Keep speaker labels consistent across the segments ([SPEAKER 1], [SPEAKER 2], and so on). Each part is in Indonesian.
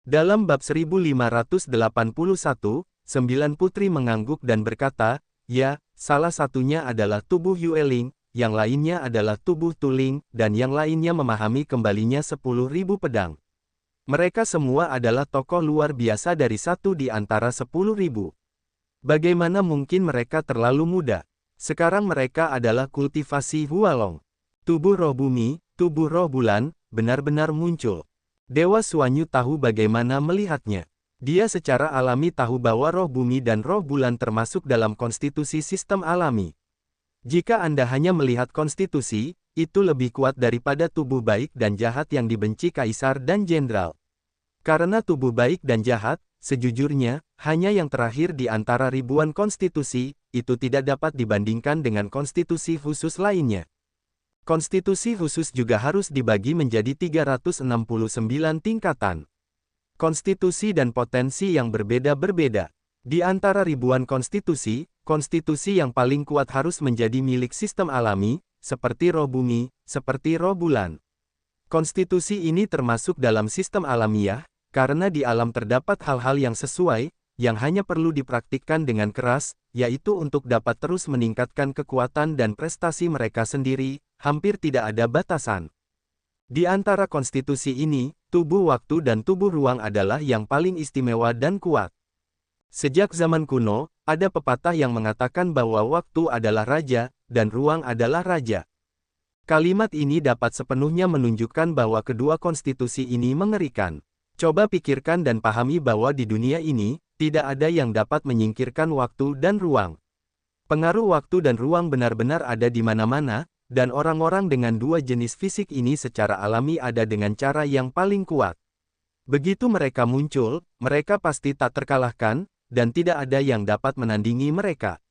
[SPEAKER 1] Dalam bab 1581, 9 putri mengangguk dan berkata, "Ya, salah satunya adalah tubuh Yueling, yang lainnya adalah tubuh Tuling, dan yang lainnya memahami kembalinya 10.000 pedang. Mereka semua adalah tokoh luar biasa dari satu di antara 10.000. Bagaimana mungkin mereka terlalu muda? Sekarang mereka adalah kultivasi Hualong. Tubuh roh bumi, tubuh roh bulan, benar-benar muncul." Dewa Suanyu tahu bagaimana melihatnya. Dia secara alami tahu bahwa roh bumi dan roh bulan termasuk dalam konstitusi sistem alami. Jika Anda hanya melihat konstitusi, itu lebih kuat daripada tubuh baik dan jahat yang dibenci kaisar dan jenderal. Karena tubuh baik dan jahat, sejujurnya, hanya yang terakhir di antara ribuan konstitusi, itu tidak dapat dibandingkan dengan konstitusi khusus lainnya. Konstitusi khusus juga harus dibagi menjadi 369 tingkatan. Konstitusi dan potensi yang berbeda-berbeda. Di antara ribuan konstitusi, konstitusi yang paling kuat harus menjadi milik sistem alami, seperti roh bumi, seperti roh bulan. Konstitusi ini termasuk dalam sistem alamiah, karena di alam terdapat hal-hal yang sesuai, yang hanya perlu dipraktikkan dengan keras, yaitu untuk dapat terus meningkatkan kekuatan dan prestasi mereka sendiri, hampir tidak ada batasan. Di antara konstitusi ini, tubuh waktu dan tubuh ruang adalah yang paling istimewa dan kuat. Sejak zaman kuno, ada pepatah yang mengatakan bahwa waktu adalah raja, dan ruang adalah raja. Kalimat ini dapat sepenuhnya menunjukkan bahwa kedua konstitusi ini mengerikan. Coba pikirkan dan pahami bahwa di dunia ini, tidak ada yang dapat menyingkirkan waktu dan ruang. Pengaruh waktu dan ruang benar-benar ada di mana-mana, dan orang-orang dengan dua jenis fisik ini secara alami ada dengan cara yang paling kuat. Begitu mereka muncul, mereka pasti tak terkalahkan, dan tidak ada yang dapat menandingi mereka.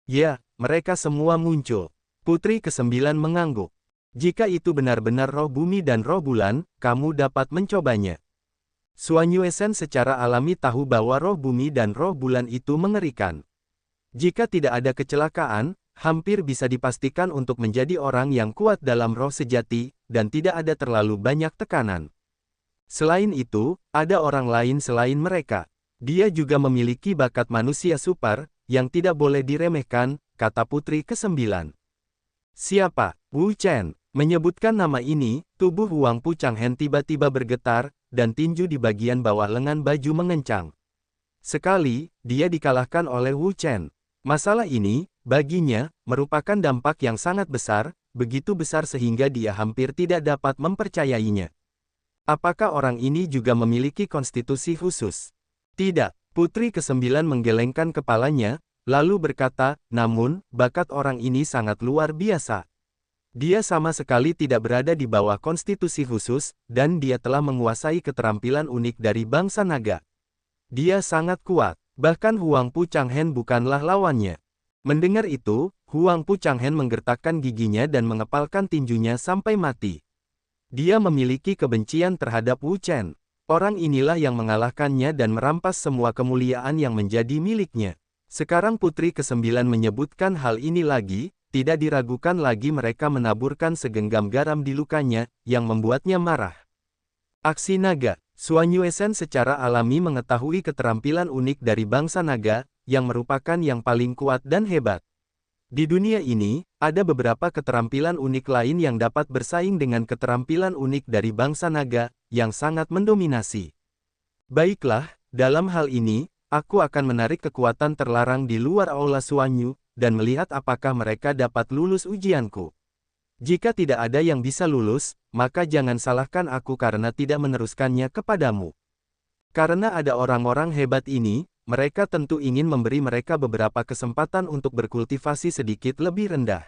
[SPEAKER 1] Ya, mereka semua muncul. Putri ke-9 mengangguk. Jika itu benar-benar roh bumi dan roh bulan, kamu dapat mencobanya. Suanyuesen secara alami tahu bahwa roh bumi dan roh bulan itu mengerikan. Jika tidak ada kecelakaan, hampir bisa dipastikan untuk menjadi orang yang kuat dalam roh sejati, dan tidak ada terlalu banyak tekanan. Selain itu, ada orang lain selain mereka. Dia juga memiliki bakat manusia super, yang tidak boleh diremehkan, kata putri ke-9. Siapa? Wu Chen. Menyebutkan nama ini, tubuh Huang Pu Changhen tiba-tiba bergetar, dan tinju di bagian bawah lengan baju mengencang. Sekali, dia dikalahkan oleh Wu Chen. Masalah ini, baginya, merupakan dampak yang sangat besar, begitu besar sehingga dia hampir tidak dapat mempercayainya. Apakah orang ini juga memiliki konstitusi khusus? Tidak. Putri ke-9 menggelengkan kepalanya, lalu berkata, namun, bakat orang ini sangat luar biasa. Dia sama sekali tidak berada di bawah konstitusi khusus, dan dia telah menguasai keterampilan unik dari bangsa naga. Dia sangat kuat, bahkan Huang Pu Changhen bukanlah lawannya. Mendengar itu, Huang Pu Changhen menggertakkan giginya dan mengepalkan tinjunya sampai mati. Dia memiliki kebencian terhadap Wu Chen. Orang inilah yang mengalahkannya dan merampas semua kemuliaan yang menjadi miliknya. Sekarang putri ke-9 menyebutkan hal ini lagi, tidak diragukan lagi mereka menaburkan segenggam garam di lukanya, yang membuatnya marah. Aksi naga. Suanyuesen secara alami mengetahui keterampilan unik dari bangsa naga, yang merupakan yang paling kuat dan hebat. Di dunia ini, ada beberapa keterampilan unik lain yang dapat bersaing dengan keterampilan unik dari bangsa naga, yang sangat mendominasi. Baiklah, dalam hal ini, aku akan menarik kekuatan terlarang di luar aula Suanyu, dan melihat apakah mereka dapat lulus ujianku. Jika tidak ada yang bisa lulus, maka jangan salahkan aku karena tidak meneruskannya kepadamu. Karena ada orang-orang hebat ini, mereka tentu ingin memberi mereka beberapa kesempatan untuk berkultivasi sedikit lebih rendah.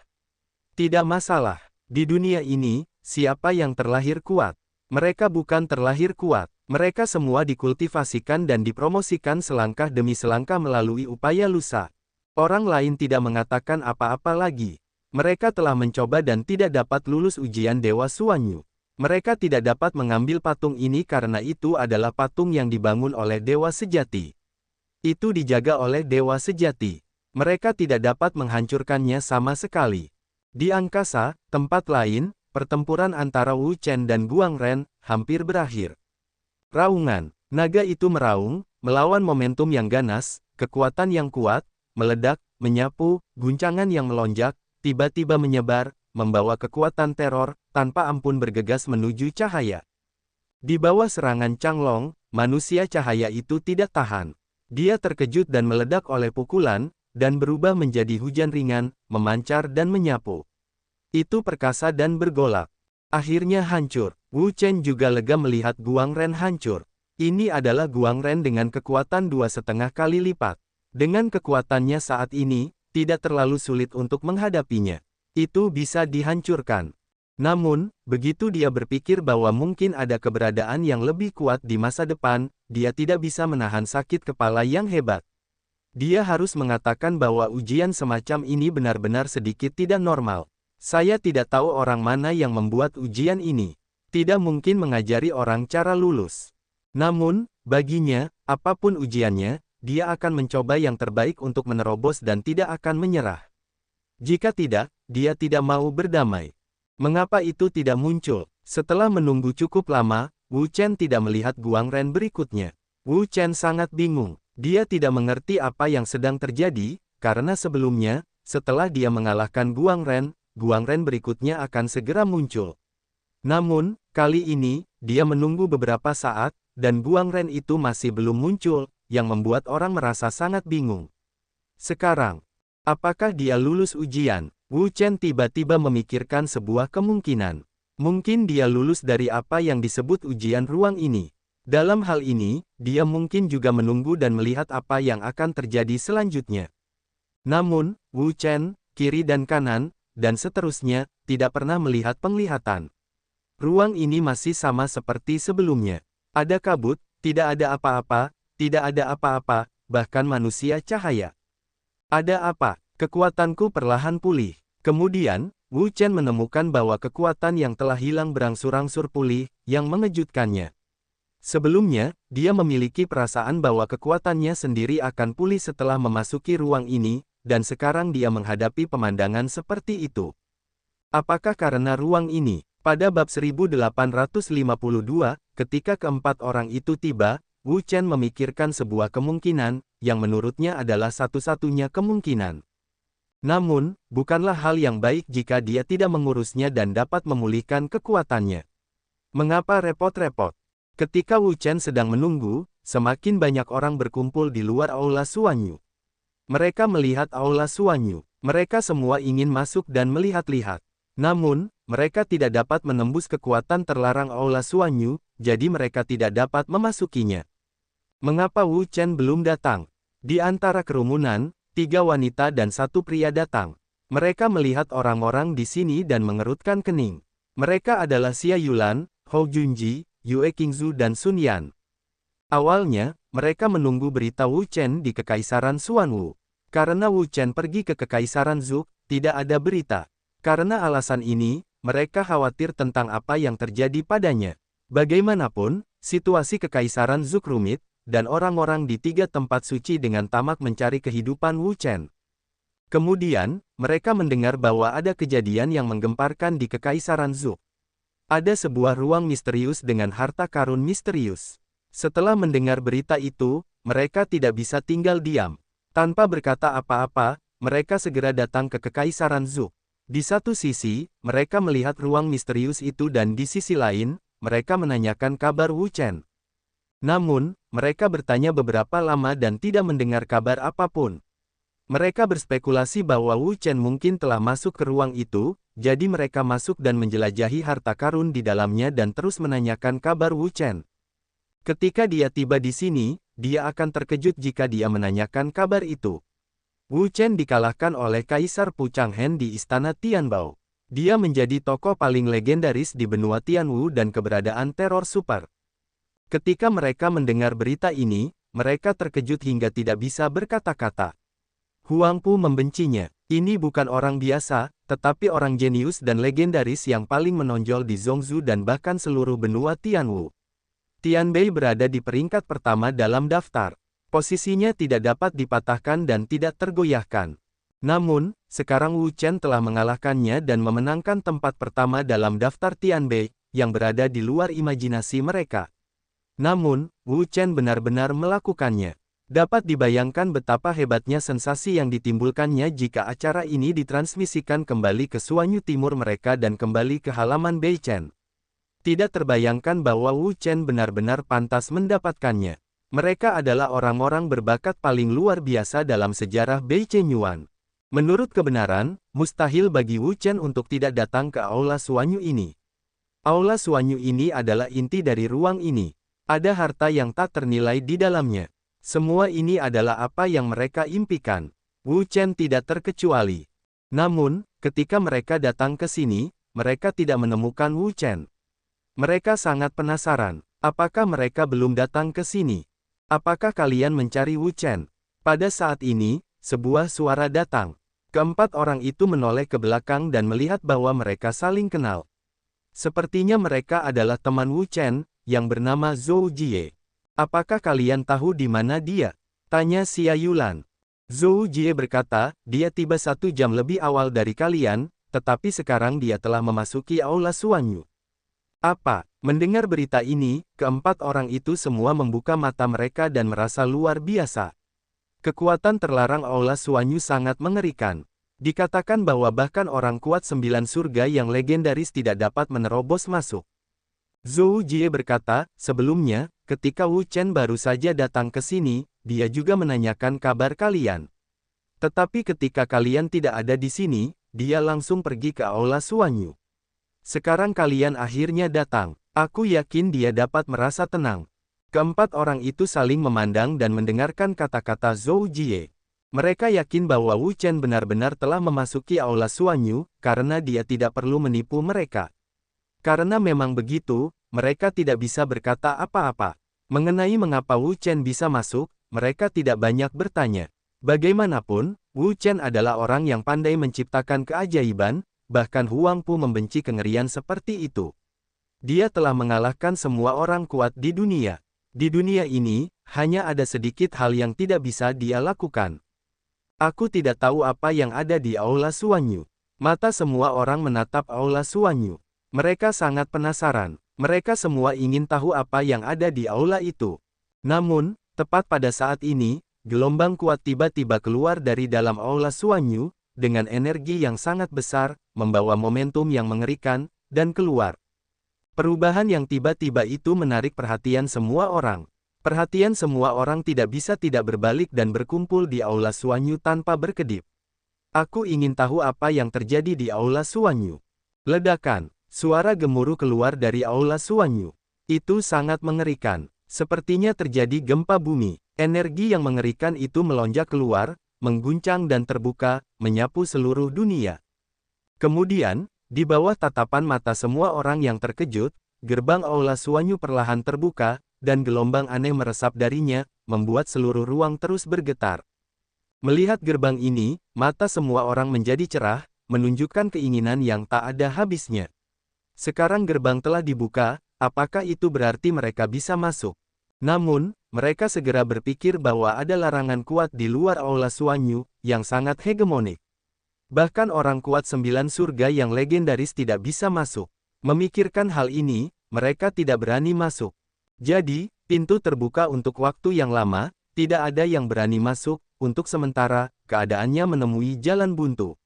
[SPEAKER 1] Tidak masalah. Di dunia ini, siapa yang terlahir kuat? Mereka bukan terlahir kuat. Mereka semua dikultivasikan dan dipromosikan selangkah demi selangkah melalui upaya lusa. Orang lain tidak mengatakan apa-apa lagi. Mereka telah mencoba dan tidak dapat lulus ujian Dewa Suanyu. Mereka tidak dapat mengambil patung ini karena itu adalah patung yang dibangun oleh Dewa Sejati. Itu dijaga oleh Dewa Sejati. Mereka tidak dapat menghancurkannya sama sekali. Di angkasa, tempat lain, pertempuran antara Wu Chen dan Guang Ren hampir berakhir. Raungan. Naga itu meraung, melawan momentum yang ganas, kekuatan yang kuat, meledak, menyapu, guncangan yang melonjak, tiba-tiba menyebar, membawa kekuatan teror, tanpa ampun bergegas menuju cahaya. Di bawah serangan Changlong, manusia cahaya itu tidak tahan. Dia terkejut dan meledak oleh pukulan, dan berubah menjadi hujan ringan, memancar dan menyapu. Itu perkasa dan bergolak. Akhirnya hancur. Wu Chen juga lega melihat Guang Ren hancur. Ini adalah Guang Ren dengan kekuatan 2,5 kali lipat. Dengan kekuatannya saat ini, tidak terlalu sulit untuk menghadapinya. Itu bisa dihancurkan. Namun, begitu dia berpikir bahwa mungkin ada keberadaan yang lebih kuat di masa depan, dia tidak bisa menahan sakit kepala yang hebat. Dia harus mengatakan bahwa ujian semacam ini benar-benar sedikit tidak normal. Saya tidak tahu orang mana yang membuat ujian ini. Tidak mungkin mengajari orang cara lulus. Namun, baginya, apapun ujiannya, dia akan mencoba yang terbaik untuk menerobos dan tidak akan menyerah. Jika tidak, dia tidak mau berdamai. Mengapa itu tidak muncul? Setelah menunggu cukup lama, Wu Chen tidak melihat Guang Ren berikutnya. Wu Chen sangat bingung. Dia tidak mengerti apa yang sedang terjadi, karena sebelumnya, setelah dia mengalahkan Guang Ren berikutnya akan segera muncul. Namun, kali ini, dia menunggu beberapa saat, dan Guang Ren itu masih belum muncul, yang membuat orang merasa sangat bingung. Sekarang, apakah dia lulus ujian? Wu Chen tiba-tiba memikirkan sebuah kemungkinan. Mungkin dia lulus dari apa yang disebut ujian ruang ini. Dalam hal ini, dia mungkin juga menunggu dan melihat apa yang akan terjadi selanjutnya. Namun, Wu Chen, kiri dan kanan, dan seterusnya, tidak pernah melihat penglihatan. Ruang ini masih sama seperti sebelumnya. Ada kabut, tidak ada apa-apa, tidak ada apa-apa, bahkan manusia cahaya. Ada apa? Kekuatanku perlahan pulih. Kemudian, Wu Chen menemukan bahwa kekuatan yang telah hilang berangsur-angsur pulih, yang mengejutkannya. Sebelumnya, dia memiliki perasaan bahwa kekuatannya sendiri akan pulih setelah memasuki ruang ini, dan sekarang dia menghadapi pemandangan seperti itu. Apakah karena ruang ini? Pada bab 1852, ketika keempat orang itu tiba, Wu Chen memikirkan sebuah kemungkinan, yang menurutnya adalah satu-satunya kemungkinan. Namun, bukanlah hal yang baik jika dia tidak mengurusnya dan dapat memulihkan kekuatannya. Mengapa repot-repot? Ketika Wu Chen sedang menunggu, semakin banyak orang berkumpul di luar Aula Suanyu. Mereka melihat Aula Suanyu. Mereka semua ingin masuk dan melihat-lihat. Namun, mereka tidak dapat menembus kekuatan terlarang Aula Suanyu, jadi mereka tidak dapat memasukinya. Mengapa Wu Chen belum datang? Di antara kerumunan, 3 wanita dan 1 pria datang. Mereka melihat orang-orang di sini dan mengerutkan kening. Mereka adalah Xia Yulan, Hou Junji, Yue Qingzu dan Sun Yan. Awalnya, mereka menunggu berita Wu Chen di Kekaisaran Xuanwu. Karena Wu Chen pergi ke Kekaisaran Zhou, tidak ada berita. Karena alasan ini, mereka khawatir tentang apa yang terjadi padanya. Bagaimanapun, situasi Kekaisaran Zhou rumit, dan orang-orang di 3 tempat suci dengan tamak mencari kehidupan Wu Chen. Kemudian, mereka mendengar bahwa ada kejadian yang menggemparkan di Kekaisaran Zhou. Ada sebuah ruang misterius dengan harta karun misterius. Setelah mendengar berita itu, mereka tidak bisa tinggal diam. Tanpa berkata apa-apa, mereka segera datang ke Kekaisaran Zhou. Di satu sisi, mereka melihat ruang misterius itu dan di sisi lain, mereka menanyakan kabar Wu Chen. Namun, mereka bertanya beberapa lama dan tidak mendengar kabar apapun. Mereka berspekulasi bahwa Wu Chen mungkin telah masuk ke ruang itu, jadi mereka masuk dan menjelajahi harta karun di dalamnya dan terus menanyakan kabar Wu Chen. Ketika dia tiba di sini, dia akan terkejut jika dia menanyakan kabar itu. Wu Chen dikalahkan oleh Kaisar Pu Changhen di Istana Tianbao. Dia menjadi tokoh paling legendaris di benua Tianwu dan keberadaan teror super. Ketika mereka mendengar berita ini, mereka terkejut hingga tidak bisa berkata-kata. Huang Pu membencinya. Ini bukan orang biasa, tetapi orang jenius dan legendaris yang paling menonjol di Zhongzhou dan bahkan seluruh benua Tianwu. Tianbei berada di peringkat pertama dalam daftar. Posisinya tidak dapat dipatahkan dan tidak tergoyahkan. Namun, sekarang Wu Chen telah mengalahkannya dan memenangkan tempat pertama dalam daftar Tianbei, yang berada di luar imajinasi mereka. Namun, Wu Chen benar-benar melakukannya. Dapat dibayangkan betapa hebatnya sensasi yang ditimbulkannya jika acara ini ditransmisikan kembali ke Suanyu Timur mereka dan kembali ke halaman Beichen. Tidak terbayangkan bahwa Wu Chen benar-benar pantas mendapatkannya. Mereka adalah orang-orang berbakat paling luar biasa dalam sejarah Beichen Yuan. Menurut kebenaran, mustahil bagi Wu Chen untuk tidak datang ke Aula Suanyu ini. Aula Suanyu ini adalah inti dari ruang ini. Ada harta yang tak ternilai di dalamnya. Semua ini adalah apa yang mereka impikan. Wu Chen tidak terkecuali. Namun, ketika mereka datang ke sini, mereka tidak menemukan Wu Chen. Mereka sangat penasaran. Apakah mereka belum datang ke sini? Apakah kalian mencari Wu Chen? Pada saat ini, sebuah suara datang. Keempat orang itu menoleh ke belakang dan melihat bahwa mereka saling kenal. Sepertinya mereka adalah teman Wu Chen, yang bernama Zhou Jie. Apakah kalian tahu di mana dia? Tanya Xia Yulan. Zhou Jie berkata, dia tiba 1 jam lebih awal dari kalian, tetapi sekarang dia telah memasuki Aula Suanyu. Apa? Mendengar berita ini, keempat orang itu semua membuka mata mereka dan merasa luar biasa. Kekuatan terlarang Aula Suanyu sangat mengerikan. Dikatakan bahwa bahkan orang kuat 9 surga yang legendaris tidak dapat menerobos masuk. Zhou Jie berkata, sebelumnya, ketika Wu Chen baru saja datang ke sini, dia juga menanyakan kabar kalian. Tetapi ketika kalian tidak ada di sini, dia langsung pergi ke Aula Suanyu. Sekarang kalian akhirnya datang. Aku yakin dia dapat merasa tenang. Keempat orang itu saling memandang dan mendengarkan kata-kata Zhou Jie. Mereka yakin bahwa Wu Chen benar-benar telah memasuki Aula Suanyu, karena dia tidak perlu menipu mereka. Karena memang begitu, mereka tidak bisa berkata apa-apa. Mengenai mengapa Wu Chen bisa masuk, mereka tidak banyak bertanya. Bagaimanapun, Wu Chen adalah orang yang pandai menciptakan keajaiban, bahkan Huang Pu membenci kengerian seperti itu. Dia telah mengalahkan semua orang kuat di dunia. Di dunia ini, hanya ada sedikit hal yang tidak bisa dia lakukan. Aku tidak tahu apa yang ada di Aula Suanyu. Mata semua orang menatap Aula Suanyu. Mereka sangat penasaran. Mereka semua ingin tahu apa yang ada di aula itu. Namun, tepat pada saat ini, gelombang kuat tiba-tiba keluar dari dalam Aula Suanyu, dengan energi yang sangat besar, membawa momentum yang mengerikan, dan keluar. Perubahan yang tiba-tiba itu menarik perhatian semua orang. Perhatian semua orang tidak bisa tidak berbalik dan berkumpul di Aula Suanyu tanpa berkedip. Aku ingin tahu apa yang terjadi di Aula Suanyu. Ledakan. Suara gemuruh keluar dari Aula Suanyu. Itu sangat mengerikan. Sepertinya terjadi gempa bumi. Energi yang mengerikan itu melonjak keluar, mengguncang dan terbuka, menyapu seluruh dunia. Kemudian, di bawah tatapan mata semua orang yang terkejut, gerbang Aula Suanyu perlahan terbuka, dan gelombang aneh meresap darinya, membuat seluruh ruang terus bergetar. Melihat gerbang ini, mata semua orang menjadi cerah, menunjukkan keinginan yang tak ada habisnya. Sekarang gerbang telah dibuka, apakah itu berarti mereka bisa masuk? Namun, mereka segera berpikir bahwa ada larangan kuat di luar Aula Suanyu, yang sangat hegemonik. Bahkan orang kuat 9 surga yang legendaris tidak bisa masuk. Memikirkan hal ini, mereka tidak berani masuk. Jadi, pintu terbuka untuk waktu yang lama, tidak ada yang berani masuk, untuk sementara, keadaannya menemui jalan buntu.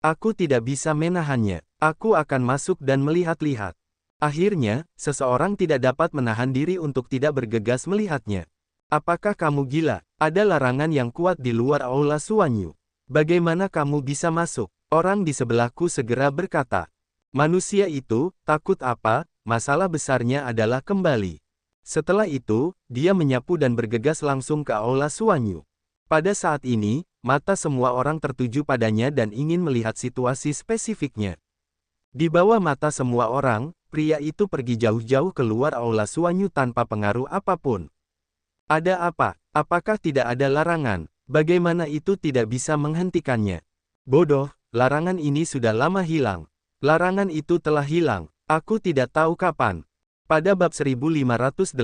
[SPEAKER 1] Aku tidak bisa menahannya. Aku akan masuk dan melihat-lihat. Akhirnya, seseorang tidak dapat menahan diri untuk tidak bergegas melihatnya. Apakah kamu gila? Ada larangan yang kuat di luar Aula Suanyu. Bagaimana kamu bisa masuk? Orang di sebelahku segera berkata. Manusia itu, takut apa? Masalah besarnya adalah kembali. Setelah itu, dia menyapu dan bergegas langsung ke Aula Suanyu. Pada saat ini, mata semua orang tertuju padanya dan ingin melihat situasi spesifiknya. Di bawah mata semua orang, pria itu pergi jauh-jauh keluar Aula Suanyu tanpa pengaruh apapun. Ada apa? Apakah tidak ada larangan? Bagaimana itu tidak bisa menghentikannya? Bodoh, larangan ini sudah lama hilang. Larangan itu telah hilang. Aku tidak tahu kapan. Pada bab 1583,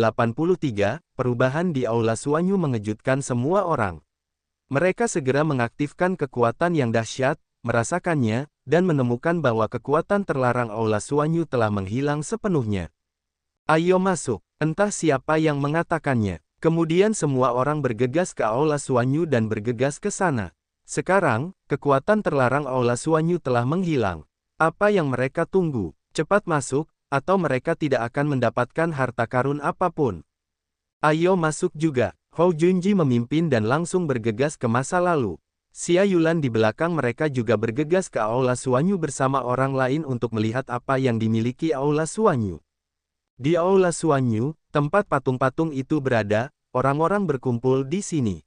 [SPEAKER 1] perubahan di Aula Suanyu mengejutkan semua orang. Mereka segera mengaktifkan kekuatan yang dahsyat, merasakannya, dan menemukan bahwa kekuatan terlarang Aula Suanyu telah menghilang sepenuhnya. Ayo masuk. Entah siapa yang mengatakannya. Kemudian semua orang bergegas ke Aula Suanyu dan bergegas ke sana. Sekarang, kekuatan terlarang Aula Suanyu telah menghilang. Apa yang mereka tunggu? Cepat masuk, atau mereka tidak akan mendapatkan harta karun apapun. Ayo masuk juga. Hou Junji memimpin dan langsung bergegas ke masa lalu. Xia Yulan di belakang mereka juga bergegas ke Aula Suanyu bersama orang lain untuk melihat apa yang dimiliki Aula Suanyu. Di Aula Suanyu, tempat patung-patung itu berada, orang-orang berkumpul di sini.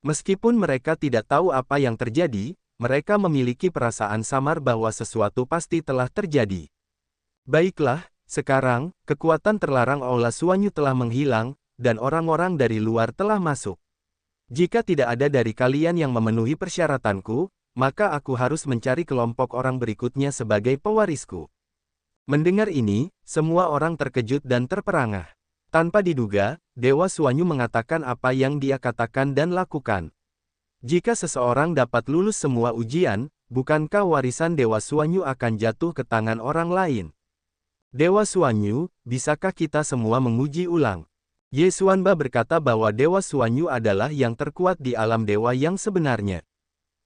[SPEAKER 1] Meskipun mereka tidak tahu apa yang terjadi, mereka memiliki perasaan samar bahwa sesuatu pasti telah terjadi. Baiklah, sekarang, kekuatan terlarang Aula Suanyu telah menghilang, dan orang-orang dari luar telah masuk. Jika tidak ada dari kalian yang memenuhi persyaratanku, maka aku harus mencari kelompok orang berikutnya sebagai pewarisku. Mendengar ini, semua orang terkejut dan terperangah. Tanpa diduga, Dewa Suanyu mengatakan apa yang dia katakan dan lakukan. Jika seseorang dapat lulus semua ujian, bukankah warisan Dewa Suanyu akan jatuh ke tangan orang lain? Dewa Suanyu, bisakah kita semua menguji ulang? Ye Xuanba berkata bahwa Dewa Suanyu adalah yang terkuat di alam dewa yang sebenarnya.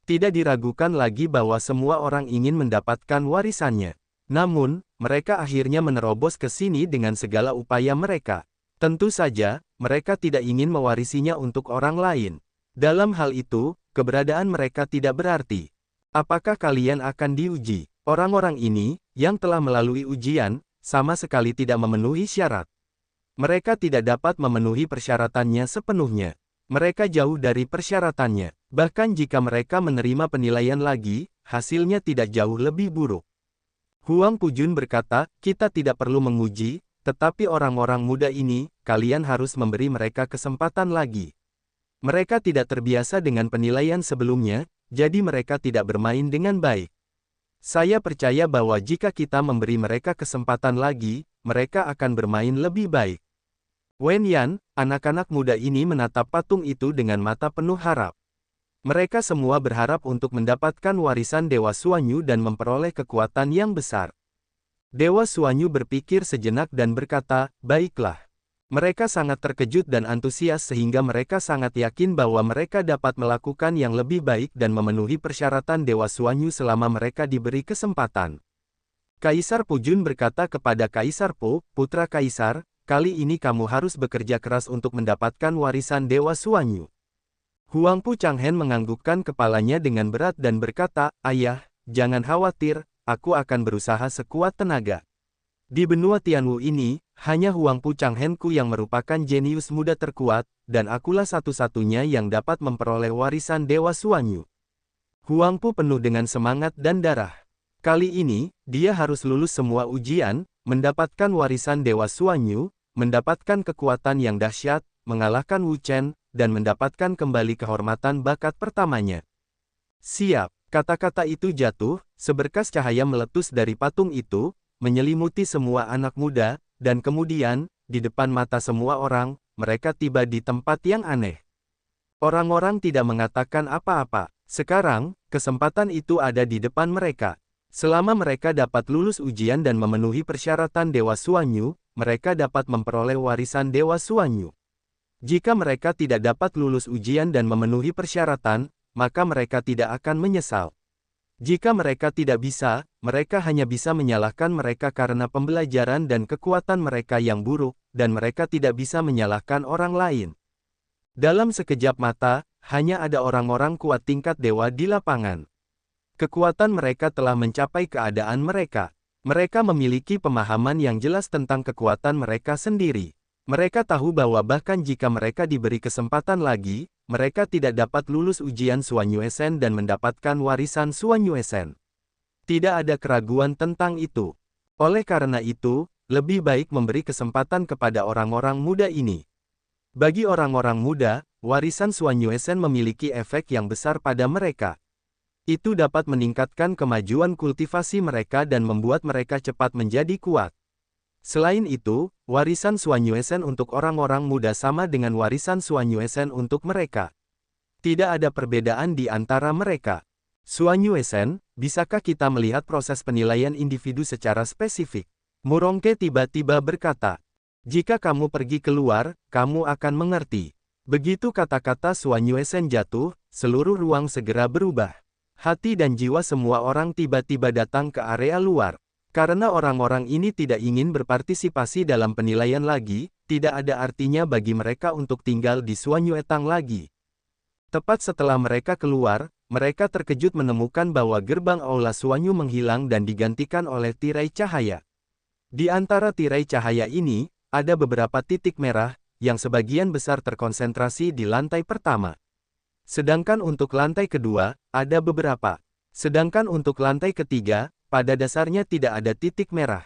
[SPEAKER 1] Tidak diragukan lagi bahwa semua orang ingin mendapatkan warisannya. Namun, mereka akhirnya menerobos ke sini dengan segala upaya mereka. Tentu saja, mereka tidak ingin mewarisinya untuk orang lain. Dalam hal itu, keberadaan mereka tidak berarti. Apakah kalian akan diuji? Orang-orang ini, yang telah melalui ujian, sama sekali tidak memenuhi syarat. Mereka tidak dapat memenuhi persyaratannya sepenuhnya. Mereka jauh dari persyaratannya. Bahkan jika mereka menerima penilaian lagi, hasilnya tidak jauh lebih buruk. Huang Pujun berkata, kita tidak perlu menguji, tetapi orang-orang muda ini, kalian harus memberi mereka kesempatan lagi. Mereka tidak terbiasa dengan penilaian sebelumnya, jadi mereka tidak bermain dengan baik. Saya percaya bahwa jika kita memberi mereka kesempatan lagi, mereka akan bermain lebih baik. Wen Yan, anak-anak muda ini menatap patung itu dengan mata penuh harap. Mereka semua berharap untuk mendapatkan warisan Dewa Suanyu dan memperoleh kekuatan yang besar. Dewa Suanyu berpikir sejenak dan berkata, baiklah. Mereka sangat terkejut dan antusias sehingga mereka sangat yakin bahwa mereka dapat melakukan yang lebih baik dan memenuhi persyaratan Dewa Suanyu selama mereka diberi kesempatan. Kaisar Pujun berkata kepada Kaisar Po, putra Kaisar, kali ini kamu harus bekerja keras untuk mendapatkan warisan Dewa Suanyu. Huang Pu Changhen menganggukkan kepalanya dengan berat dan berkata, ayah, jangan khawatir, aku akan berusaha sekuat tenaga. Di benua Tianwu ini, hanya Huang Pu Changhenku yang merupakan jenius muda terkuat, dan akulah satu-satunya yang dapat memperoleh warisan Dewa Suanyu. Huang Pu penuh dengan semangat dan darah. Kali ini, dia harus lulus semua ujian, mendapatkan warisan Dewa Suanyu, mendapatkan kekuatan yang dahsyat, mengalahkan Wu Chen, dan mendapatkan kembali kehormatan bakat pertamanya. Siap, kata-kata itu jatuh, seberkas cahaya meletus dari patung itu, menyelimuti semua anak muda, dan kemudian, di depan mata semua orang, mereka tiba di tempat yang aneh. Orang-orang tidak mengatakan apa-apa. Sekarang, kesempatan itu ada di depan mereka. Selama mereka dapat lulus ujian dan memenuhi persyaratan Dewa Suanyu, mereka dapat memperoleh warisan Dewa Suanyu. Jika mereka tidak dapat lulus ujian dan memenuhi persyaratan, maka mereka tidak akan menyesal. Jika mereka tidak bisa, mereka hanya bisa menyalahkan mereka karena pembelajaran dan kekuatan mereka yang buruk, dan mereka tidak bisa menyalahkan orang lain. Dalam sekejap mata, hanya ada orang-orang kuat tingkat dewa di lapangan. Kekuatan mereka telah mencapai keadaan mereka. Mereka memiliki pemahaman yang jelas tentang kekuatan mereka sendiri. Mereka tahu bahwa bahkan jika mereka diberi kesempatan lagi, mereka tidak dapat lulus ujian Suanyuesen dan mendapatkan warisan Suanyuesen. Tidak ada keraguan tentang itu. Oleh karena itu, lebih baik memberi kesempatan kepada orang-orang muda ini. Bagi orang-orang muda, warisan Suanyuesen memiliki efek yang besar pada mereka. Itu dapat meningkatkan kemajuan kultivasi mereka dan membuat mereka cepat menjadi kuat. Selain itu, warisan Suanyuesen untuk orang-orang muda sama dengan warisan Suanyuesen untuk mereka. Tidak ada perbedaan di antara mereka. Suanyuesen, bisakah kita melihat proses penilaian individu secara spesifik? Murongke tiba-tiba berkata. Jika kamu pergi keluar, kamu akan mengerti. Begitu kata-kata Suan Yuesen jatuh, seluruh ruang segera berubah. Hati dan jiwa semua orang tiba-tiba datang ke area luar. Karena orang-orang ini tidak ingin berpartisipasi dalam penilaian lagi, tidak ada artinya bagi mereka untuk tinggal di Suan Yuetang lagi. Tepat setelah mereka keluar, mereka terkejut menemukan bahwa gerbang aula Suanyu menghilang dan digantikan oleh tirai cahaya. Di antara tirai cahaya ini, ada beberapa titik merah, yang sebagian besar terkonsentrasi di lantai pertama. Sedangkan untuk lantai kedua, ada beberapa. Sedangkan untuk lantai ketiga, pada dasarnya tidak ada titik merah.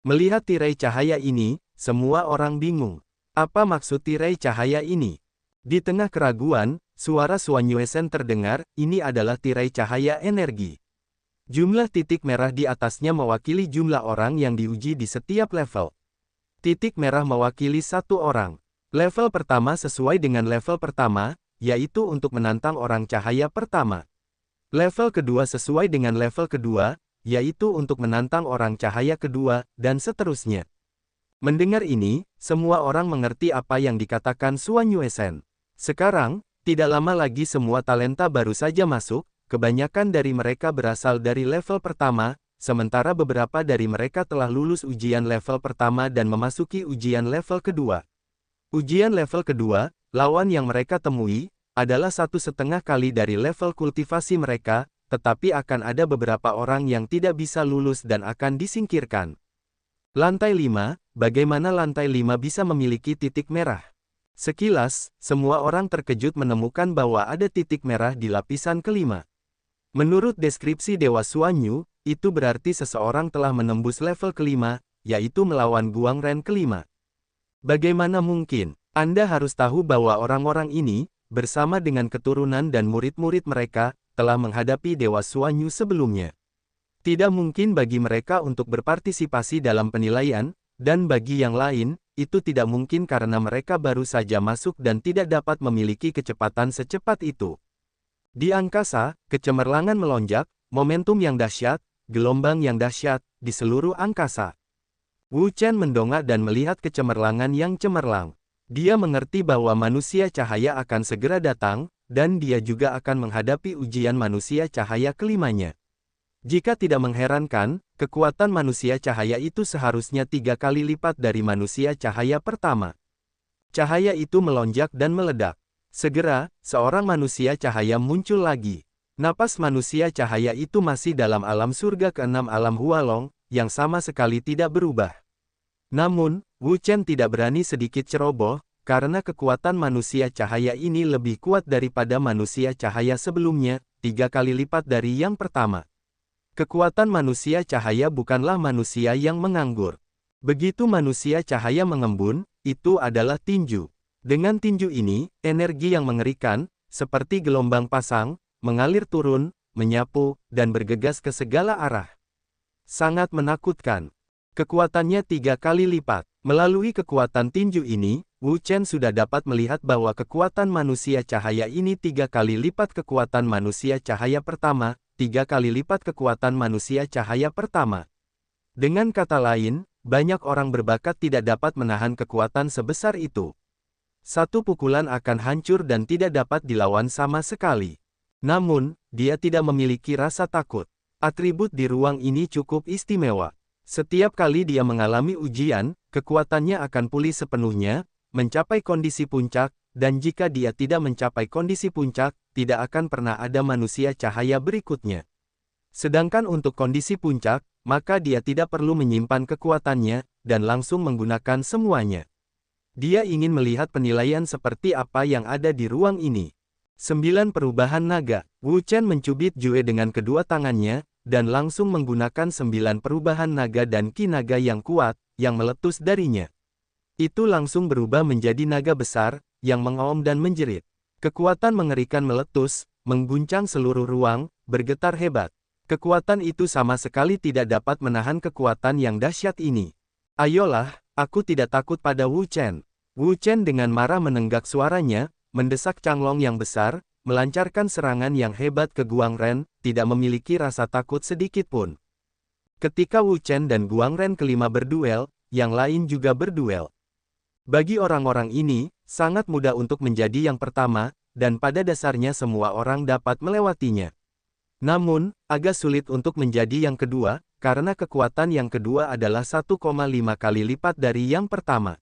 [SPEAKER 1] Melihat tirai cahaya ini, semua orang bingung. Apa maksud tirai cahaya ini? Di tengah keraguan, suara Suan Yuesen terdengar, ini adalah tirai cahaya energi. Jumlah titik merah di atasnya mewakili jumlah orang yang diuji di setiap level. Titik merah mewakili satu orang. Level pertama sesuai dengan level pertama, yaitu untuk menantang orang cahaya pertama. Level kedua sesuai dengan level kedua, yaitu untuk menantang orang cahaya kedua, dan seterusnya. Mendengar ini, semua orang mengerti apa yang dikatakan Suan Yuesen. Sekarang, tidak lama lagi semua talenta baru saja masuk, kebanyakan dari mereka berasal dari level pertama, sementara beberapa dari mereka telah lulus ujian level pertama dan memasuki ujian level kedua. Ujian level kedua, lawan yang mereka temui, adalah 1,5 kali dari level kultivasi mereka, tetapi akan ada beberapa orang yang tidak bisa lulus dan akan disingkirkan. Lantai 5, bagaimana lantai 5 bisa memiliki titik merah? Sekilas, semua orang terkejut menemukan bahwa ada titik merah di lapisan kelima. Menurut deskripsi Dewa Suanyu, itu berarti seseorang telah menembus level kelima, yaitu melawan Guang Ren kelima. Bagaimana mungkin? Anda harus tahu bahwa orang-orang ini, bersama dengan keturunan dan murid-murid mereka, telah menghadapi Dewa Suanyu sebelumnya. Tidak mungkin bagi mereka untuk berpartisipasi dalam penilaian, dan bagi yang lain, itu tidak mungkin karena mereka baru saja masuk dan tidak dapat memiliki kecepatan secepat itu. Di angkasa, kecemerlangan melonjak, momentum yang dahsyat, gelombang yang dahsyat, di seluruh angkasa. Wu Chen mendongak dan melihat kecemerlangan yang cemerlang. Dia mengerti bahwa manusia cahaya akan segera datang, dan dia juga akan menghadapi ujian manusia cahaya kelimanya. Jika tidak mengherankan, kekuatan manusia cahaya itu seharusnya 3 kali lipat dari manusia cahaya pertama. Cahaya itu melonjak dan meledak. Segera, seorang manusia cahaya muncul lagi. Napas manusia cahaya itu masih dalam alam surga ke-6 alam Hualong, yang sama sekali tidak berubah. Namun, Wu Chen tidak berani sedikit ceroboh, karena kekuatan manusia cahaya ini lebih kuat daripada manusia cahaya sebelumnya, 3 kali lipat dari yang pertama. Kekuatan manusia cahaya bukanlah manusia yang menganggur. Begitu manusia cahaya mengembun, itu adalah tinju. Dengan tinju ini, energi yang mengerikan, seperti gelombang pasang, mengalir turun, menyapu, dan bergegas ke segala arah. Sangat menakutkan. Kekuatannya 3 kali lipat. Melalui kekuatan tinju ini, Wu Chen sudah dapat melihat bahwa kekuatan manusia cahaya ini 3 kali lipat kekuatan manusia cahaya pertama, 3 kali lipat kekuatan manusia cahaya pertama. Dengan kata lain, banyak orang berbakat tidak dapat menahan kekuatan sebesar itu. Satu pukulan akan hancur dan tidak dapat dilawan sama sekali. Namun, dia tidak memiliki rasa takut. Atribut di ruang ini cukup istimewa. Setiap kali dia mengalami ujian, kekuatannya akan pulih sepenuhnya, mencapai kondisi puncak, dan jika dia tidak mencapai kondisi puncak, tidak akan pernah ada manusia cahaya berikutnya. Sedangkan untuk kondisi puncak, maka dia tidak perlu menyimpan kekuatannya, dan langsung menggunakan semuanya. Dia ingin melihat penilaian seperti apa yang ada di ruang ini. 9 perubahan naga. Wu Chen mencubit Jue dengan kedua tangannya, dan langsung menggunakan 9 perubahan naga dan ki naga yang kuat, yang meletus darinya. Itu langsung berubah menjadi naga besar, yang mengaum dan menjerit. Kekuatan mengerikan meletus, mengguncang seluruh ruang, bergetar hebat. Kekuatan itu sama sekali tidak dapat menahan kekuatan yang dahsyat ini. Ayolah, aku tidak takut pada Wu Chen. Wu Chen dengan marah menenggak suaranya, mendesak Changlong yang besar, melancarkan serangan yang hebat ke Guang Ren, tidak memiliki rasa takut sedikit pun. Ketika Wu Chen dan Guang Ren kelima berduel, yang lain juga berduel. Bagi orang-orang ini, sangat mudah untuk menjadi yang pertama, dan pada dasarnya semua orang dapat melewatinya. Namun, agak sulit untuk menjadi yang kedua, karena kekuatan yang kedua adalah 1,5 kali lipat dari yang pertama.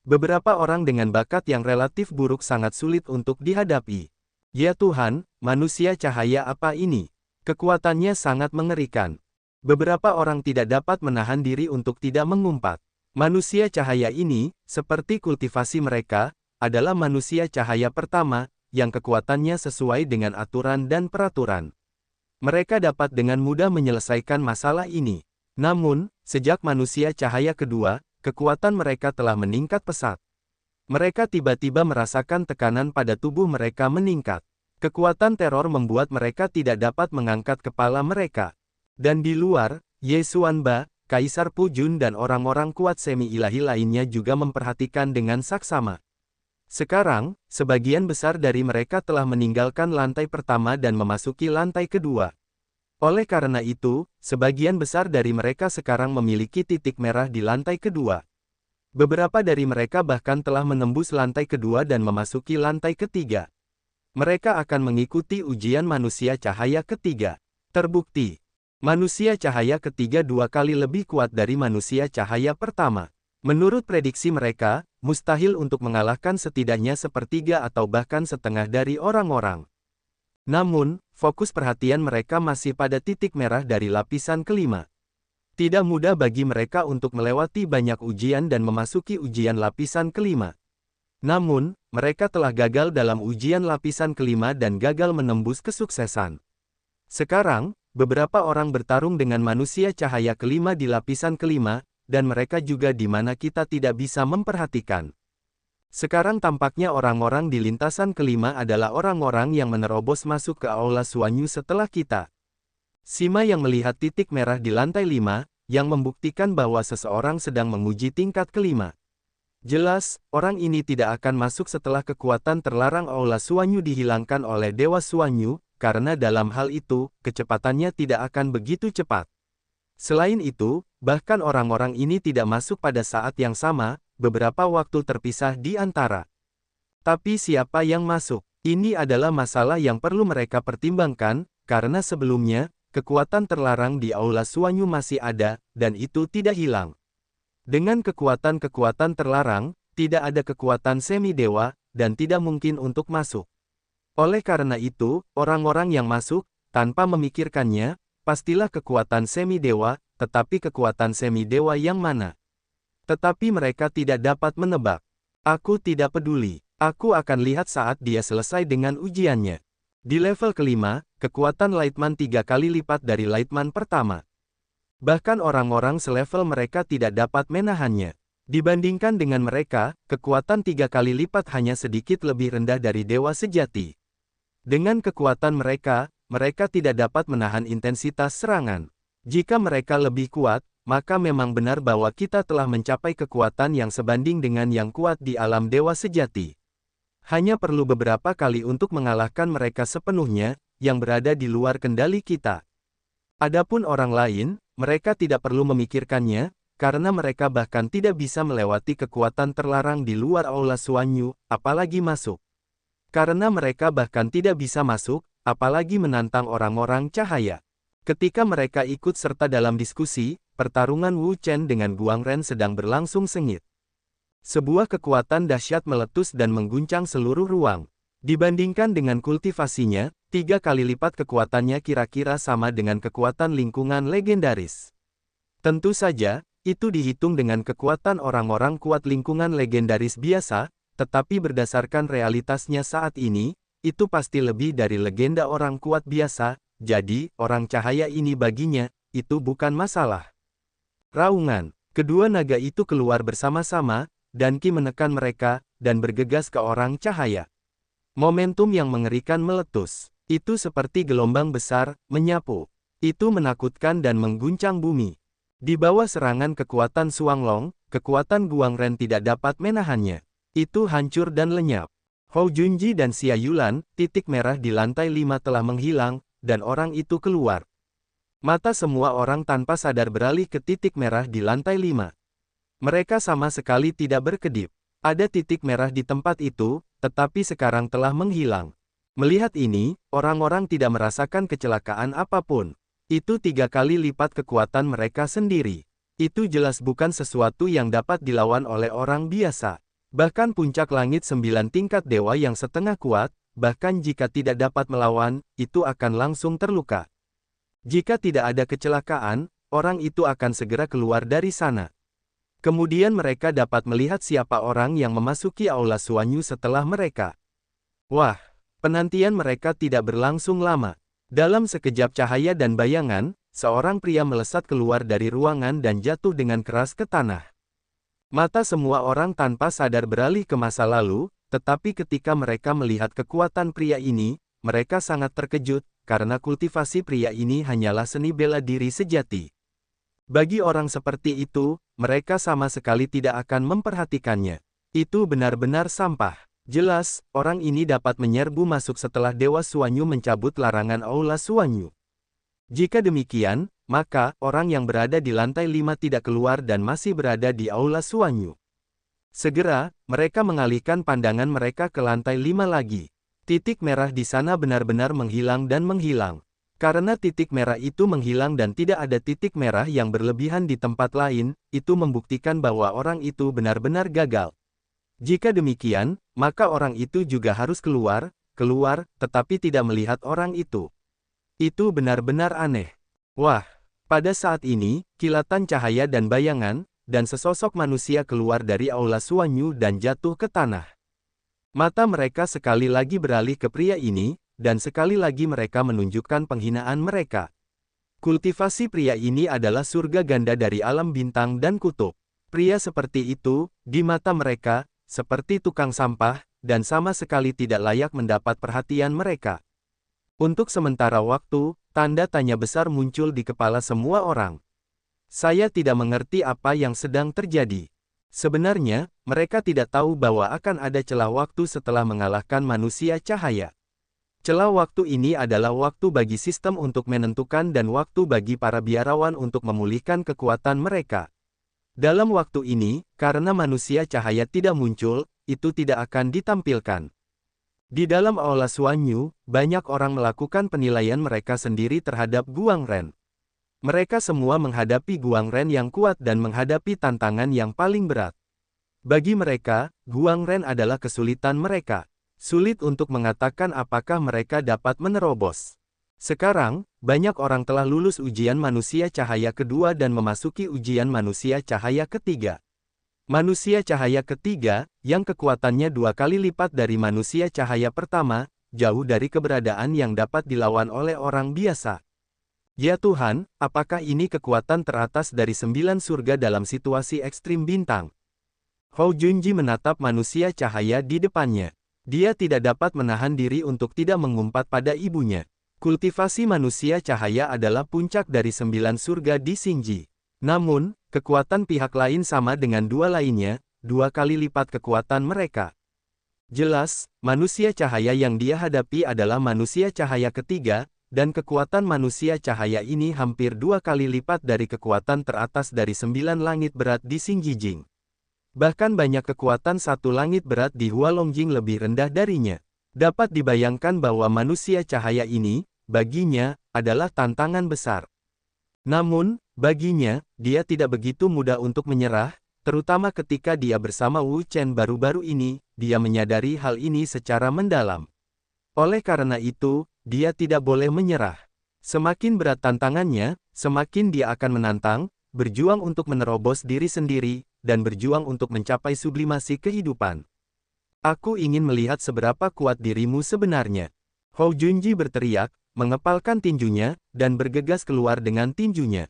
[SPEAKER 1] Beberapa orang dengan bakat yang relatif buruk sangat sulit untuk dihadapi. Ya Tuhan, manusia cahaya apa ini? Kekuatannya sangat mengerikan. Beberapa orang tidak dapat menahan diri untuk tidak mengumpat. Manusia cahaya ini, seperti kultivasi mereka, adalah manusia cahaya pertama, yang kekuatannya sesuai dengan aturan dan peraturan. Mereka dapat dengan mudah menyelesaikan masalah ini. Namun, sejak manusia cahaya kedua, kekuatan mereka telah meningkat pesat. Mereka tiba-tiba merasakan tekanan pada tubuh mereka meningkat. Kekuatan teror membuat mereka tidak dapat mengangkat kepala mereka. Dan di luar, Ye Xuanba, Kaisar Pu Jun dan orang-orang kuat semi-ilahi lainnya juga memperhatikan dengan saksama. Sekarang, sebagian besar dari mereka telah meninggalkan lantai pertama dan memasuki lantai kedua. Oleh karena itu, sebagian besar dari mereka sekarang memiliki titik merah di lantai kedua. Beberapa dari mereka bahkan telah menembus lantai kedua dan memasuki lantai ketiga. Mereka akan mengikuti ujian manusia cahaya ketiga. Terbukti, manusia cahaya ketiga 2 kali lebih kuat dari manusia cahaya pertama. Menurut prediksi mereka, mustahil untuk mengalahkan setidaknya sepertiga atau bahkan setengah dari orang-orang. Namun, fokus perhatian mereka masih pada titik merah dari lapisan kelima. Tidak mudah bagi mereka untuk melewati banyak ujian dan memasuki ujian lapisan kelima. Namun, mereka telah gagal dalam ujian lapisan kelima dan gagal menembus kesuksesan. Sekarang, beberapa orang bertarung dengan manusia cahaya kelima di lapisan kelima, dan mereka juga di mana kita tidak bisa memperhatikan. Sekarang tampaknya orang-orang di lintasan kelima adalah orang-orang yang menerobos masuk ke Aula Suanyu setelah kita. Sima yang melihat titik merah di lantai 5, yang membuktikan bahwa seseorang sedang menguji tingkat kelima. Jelas, orang ini tidak akan masuk setelah kekuatan terlarang Aula Suanyu dihilangkan oleh Dewa Suanyu, karena dalam hal itu, kecepatannya tidak akan begitu cepat. Selain itu, bahkan orang-orang ini tidak masuk pada saat yang sama, beberapa waktu terpisah di antara. Tapi siapa yang masuk? Ini adalah masalah yang perlu mereka pertimbangkan, karena sebelumnya, kekuatan terlarang di Aula Suanyu masih ada, dan itu tidak hilang. Dengan kekuatan-kekuatan terlarang, tidak ada kekuatan semi-dewa, dan tidak mungkin untuk masuk. Oleh karena itu, orang-orang yang masuk, tanpa memikirkannya, pastilah kekuatan semi-dewa, tetapi kekuatan semi-dewa yang mana? Tetapi mereka tidak dapat menebak. Aku tidak peduli. Aku akan lihat saat dia selesai dengan ujiannya. Di level kelima, kekuatan Lightman 3 kali lipat dari Lightman pertama. Bahkan orang-orang selevel mereka tidak dapat menahannya. Dibandingkan dengan mereka, kekuatan 3 kali lipat hanya sedikit lebih rendah dari dewa sejati. Dengan kekuatan mereka, mereka tidak dapat menahan intensitas serangan. Jika mereka lebih kuat, maka memang benar bahwa kita telah mencapai kekuatan yang sebanding dengan yang kuat di alam dewa sejati. Hanya perlu beberapa kali untuk mengalahkan mereka sepenuhnya, yang berada di luar kendali kita. Adapun orang lain, mereka tidak perlu memikirkannya, karena mereka bahkan tidak bisa melewati kekuatan terlarang di luar Aula Suanyu, apalagi masuk. Karena mereka bahkan tidak bisa masuk, apalagi menantang orang-orang cahaya. Ketika mereka ikut serta dalam diskusi, pertarungan Wu Chen dengan Guang Ren sedang berlangsung sengit. Sebuah kekuatan dahsyat meletus dan mengguncang seluruh ruang. Dibandingkan dengan kultivasinya, 3 kali lipat kekuatannya kira-kira sama dengan kekuatan lingkungan legendaris. Tentu saja, itu dihitung dengan kekuatan orang-orang kuat lingkungan legendaris biasa, tetapi berdasarkan realitasnya saat ini, itu pasti lebih dari legenda orang kuat biasa, jadi, orang cahaya ini baginya, itu bukan masalah. Raungan, kedua naga itu keluar bersama-sama, dan Qi menekan mereka, dan bergegas ke orang cahaya. Momentum yang mengerikan meletus. Itu seperti gelombang besar, menyapu. Itu menakutkan dan mengguncang bumi. Di bawah serangan kekuatan Xuanglong, kekuatan Guang Ren tidak dapat menahannya. Itu hancur dan lenyap. Hou Junji dan Xia Yulan, titik merah di lantai 5 telah menghilang, dan orang itu keluar. Mata semua orang tanpa sadar beralih ke titik merah di lantai 5. Mereka sama sekali tidak berkedip. Ada titik merah di tempat itu, tetapi sekarang telah menghilang. Melihat ini, orang-orang tidak merasakan kecelakaan apapun. Itu 3 kali lipat kekuatan mereka sendiri. Itu jelas bukan sesuatu yang dapat dilawan oleh orang biasa. Bahkan puncak langit 9 tingkat dewa yang setengah kuat, bahkan jika tidak dapat melawan, itu akan langsung terluka. Jika tidak ada kecelakaan, orang itu akan segera keluar dari sana. Kemudian mereka dapat melihat siapa orang yang memasuki Aula Suanyu setelah mereka. Wah, penantian mereka tidak berlangsung lama. Dalam sekejap cahaya dan bayangan, seorang pria melesat keluar dari ruangan dan jatuh dengan keras ke tanah. Mata semua orang tanpa sadar beralih ke masa lalu, tetapi ketika mereka melihat kekuatan pria ini, mereka sangat terkejut, karena kultivasi pria ini hanyalah seni bela diri sejati. Bagi orang seperti itu, mereka sama sekali tidak akan memperhatikannya. Itu benar-benar sampah. Jelas, orang ini dapat menyerbu masuk setelah Dewa Suanyu mencabut larangan Aula Suanyu. Jika demikian, maka orang yang berada di lantai 5 tidak keluar dan masih berada di Aula Suanyu. Segera, mereka mengalihkan pandangan mereka ke lantai 5 lagi. Titik merah di sana benar-benar menghilang dan menghilang. Karena titik merah itu menghilang dan tidak ada titik merah yang berlebihan di tempat lain, itu membuktikan bahwa orang itu benar-benar gagal. Jika demikian, maka orang itu juga harus keluar, tetapi tidak melihat orang itu. Itu benar-benar aneh. Wah, pada saat ini, kilatan cahaya dan bayangan, dan sesosok manusia keluar dari Aula Suanyu dan jatuh ke tanah. Mata mereka sekali lagi beralih ke pria ini, dan sekali lagi mereka menunjukkan penghinaan mereka. Kultivasi pria ini adalah surga ganda dari alam bintang dan kutub. Pria seperti itu, di mata mereka, seperti tukang sampah, dan sama sekali tidak layak mendapat perhatian mereka. Untuk sementara waktu, tanda tanya besar muncul di kepala semua orang. Saya tidak mengerti apa yang sedang terjadi. Sebenarnya, mereka tidak tahu bahwa akan ada celah waktu setelah mengalahkan manusia cahaya. Celah waktu ini adalah waktu bagi sistem untuk menentukan dan waktu bagi para biarawan untuk memulihkan kekuatan mereka. Dalam waktu ini, karena manusia cahaya tidak muncul, itu tidak akan ditampilkan. Di dalam Aula Suanyu, banyak orang melakukan penilaian mereka sendiri terhadap Guang Ren. Mereka semua menghadapi Guang Ren yang kuat dan menghadapi tantangan yang paling berat. Bagi mereka, Guang Ren adalah kesulitan mereka. Sulit untuk mengatakan apakah mereka dapat menerobos. Sekarang, banyak orang telah lulus ujian manusia cahaya kedua dan memasuki ujian manusia cahaya ketiga. Manusia cahaya ketiga, yang kekuatannya 2 kali lipat dari manusia cahaya pertama, jauh dari keberadaan yang dapat dilawan oleh orang biasa. Ya Tuhan, apakah ini kekuatan teratas dari 9 surga dalam situasi ekstrim bintang? Hou Junji menatap manusia cahaya di depannya. Dia tidak dapat menahan diri untuk tidak mengumpat pada ibunya. Kultivasi manusia cahaya adalah puncak dari 9 surga di Xingji. Namun, kekuatan pihak lain sama dengan 2 lainnya, 2 kali lipat kekuatan mereka. Jelas, manusia cahaya yang dia hadapi adalah manusia cahaya ketiga, dan kekuatan manusia cahaya ini hampir 2 kali lipat dari kekuatan teratas dari 9 langit berat di Xingjijing. Bahkan banyak kekuatan 1 langit berat di Hualongjing lebih rendah darinya. Dapat dibayangkan bahwa manusia cahaya ini, baginya, adalah tantangan besar. Namun, baginya, dia tidak begitu mudah untuk menyerah, terutama ketika dia bersama Wu Chen baru-baru ini, dia menyadari hal ini secara mendalam. Oleh karena itu, dia tidak boleh menyerah. Semakin berat tantangannya, semakin dia akan menantang, berjuang untuk menerobos diri sendiri, dan berjuang untuk mencapai sublimasi kehidupan. Aku ingin melihat seberapa kuat dirimu sebenarnya. Hou Junji berteriak, mengepalkan tinjunya, dan bergegas keluar dengan tinjunya.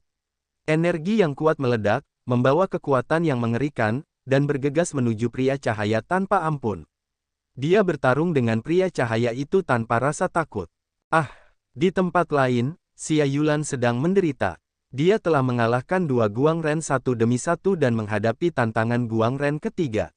[SPEAKER 1] Energi yang kuat meledak, membawa kekuatan yang mengerikan, dan bergegas menuju pria cahaya tanpa ampun. Dia bertarung dengan pria cahaya itu tanpa rasa takut. Di tempat lain, Xia Yulan sedang menderita. Dia telah mengalahkan 2 Guang Ren satu demi satu dan menghadapi tantangan Guang Ren ketiga.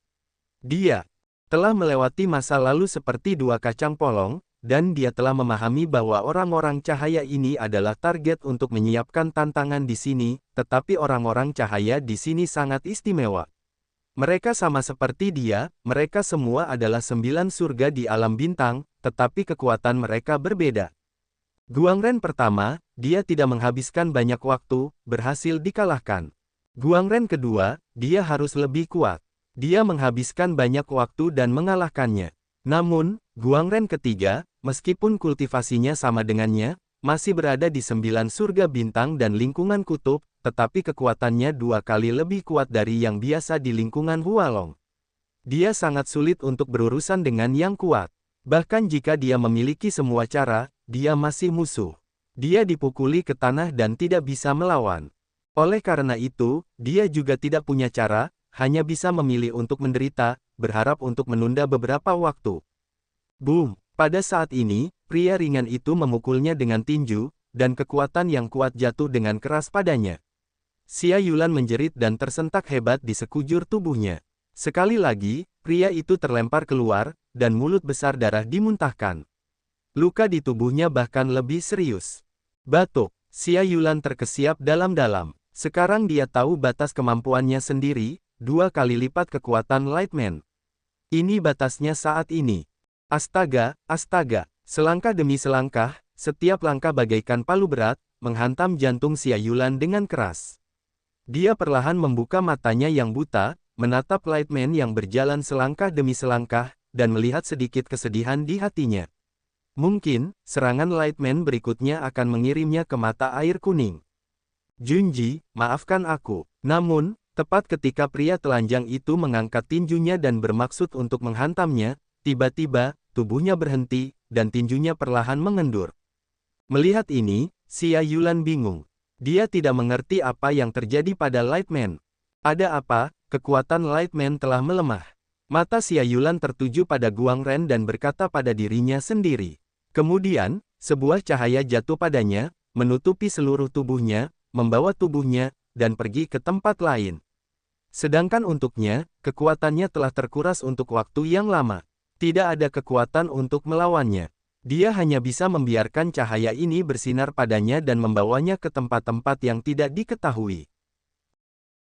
[SPEAKER 1] Dia telah melewati masa lalu seperti 2 kacang polong, dan dia telah memahami bahwa orang-orang cahaya ini adalah target untuk menyiapkan tantangan di sini, tetapi orang-orang cahaya di sini sangat istimewa. Mereka sama seperti dia, mereka semua adalah 9 surga di alam bintang, tetapi kekuatan mereka berbeda. Guangren pertama, dia tidak menghabiskan banyak waktu, berhasil dikalahkan. Guangren kedua, dia harus lebih kuat. Dia menghabiskan banyak waktu dan mengalahkannya. Namun, Guangren ketiga, meskipun kultivasinya sama dengannya, masih berada di 9 surga bintang dan lingkungan kutub, tetapi kekuatannya 2 kali lebih kuat dari yang biasa di lingkungan Hualong. Dia sangat sulit untuk berurusan dengan yang kuat. Bahkan jika dia memiliki semua cara, dia masih musuh. Dia dipukuli ke tanah dan tidak bisa melawan. Oleh karena itu, dia juga tidak punya cara, hanya bisa memilih untuk menderita, berharap untuk menunda beberapa waktu. Boom! Pada saat ini, pria ringan itu memukulnya dengan tinju, dan kekuatan yang kuat jatuh dengan keras padanya. Xia Yulan menjerit dan tersentak hebat di sekujur tubuhnya. Sekali lagi, pria itu terlempar keluar, dan mulut besar darah dimuntahkan. Luka di tubuhnya bahkan lebih serius. Batuk, Xia Yulan terkesiap dalam-dalam. Sekarang dia tahu batas kemampuannya sendiri, 2 kali lipat kekuatan Lightman. Ini batasnya saat ini. Astaga, astaga, selangkah demi selangkah, setiap langkah bagaikan palu berat, menghantam jantung Xia Yulan dengan keras. Dia perlahan membuka matanya yang buta, menatap Lightman yang berjalan selangkah demi selangkah, dan melihat sedikit kesedihan di hatinya. Mungkin, serangan Lightman berikutnya akan mengirimnya ke mata air kuning. Junji, maafkan aku. Namun, tepat ketika pria telanjang itu mengangkat tinjunya dan bermaksud untuk menghantamnya, tiba-tiba, tubuhnya berhenti, dan tinjunya perlahan mengendur. Melihat ini, Xia Yulan bingung. Dia tidak mengerti apa yang terjadi pada Lightman. Ada apa? Kekuatan Lightman telah melemah. Mata Xia Yulan tertuju pada Guangren dan berkata pada dirinya sendiri. Kemudian, sebuah cahaya jatuh padanya, menutupi seluruh tubuhnya, membawa tubuhnya, dan pergi ke tempat lain. Sedangkan untuknya, kekuatannya telah terkuras untuk waktu yang lama. Tidak ada kekuatan untuk melawannya. Dia hanya bisa membiarkan cahaya ini bersinar padanya dan membawanya ke tempat-tempat yang tidak diketahui.